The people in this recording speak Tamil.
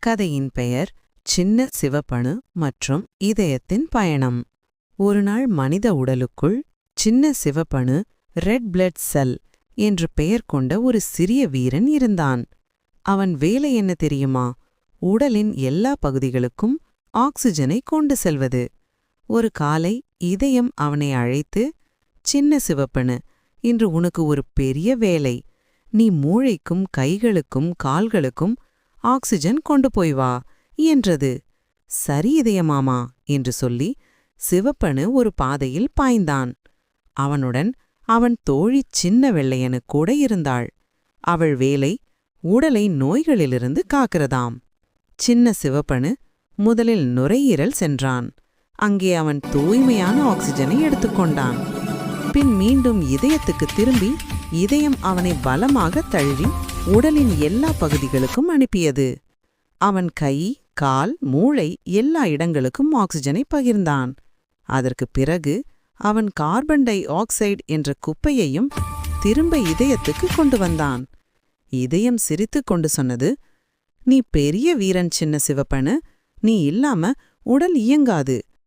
கதையின் பெயர் சின்ன சிவப்பணு மற்றும் இதயத்தின் பயணம். ஒருநாள் மனித உடலுக்குள் சின்ன சிவப்பணு ரெட் பிளட் செல் என்று பெயர் கொண்ட ஒரு சிறிய வீரன் இருந்தான். அவன் வேலை என்ன தெரியுமா? உடலின் எல்லா பகுதிகளுக்கும் ஆக்சிஜனை கொண்டு செல்வது. ஒரு காலை இதயம் அவனை அழைத்து, சின்ன சிவப்பணு, இன்று உனக்கு ஒரு பெரிய வேலை. நீ மூளைக்கும் கைகளுக்கும் கால்களுக்கும் ஆக்சிஜன் கொண்டு போய் வா என்றது. சரி இதயமாமா என்று சொல்லி சிவப்பணு ஒரு பாதையில் பாய்ந்தான். அவனுடன் அவன் தோழி சின்ன வெள்ளையனு கூட இருந்தாள். அவள் வேலை உடலை நோய்களிலிருந்து காக்கிறதாம். சின்ன சிவப்பணு முதலில் நுரையீரல் சென்றான். அங்கே அவன் தூய்மையான ஆக்சிஜனை எடுத்துக்கொண்டான். பின் மீண்டும் இதயத்துக்கு திரும்பி இதயம் அவனை பலமாக தழுவி உடலின் எல்லா பகுதிகளுக்கும் அனுப்பியது. அவன் கை, கால், மூளை எல்லா இடங்களுக்கும் ஆக்சிஜனை பகிர்ந்தான். அதற்கு பிறகு அவன் கார்பன் டை ஆக்சைடு என்ற குப்பையையும் திரும்ப இதயத்துக்கு கொண்டு வந்தான். இதயம் சிரித்துக் கொண்டு சொன்னது, நீ பெரிய வீரன் சின்ன சிவப்பணு, நீ இல்லாம உடல் இயங்காது.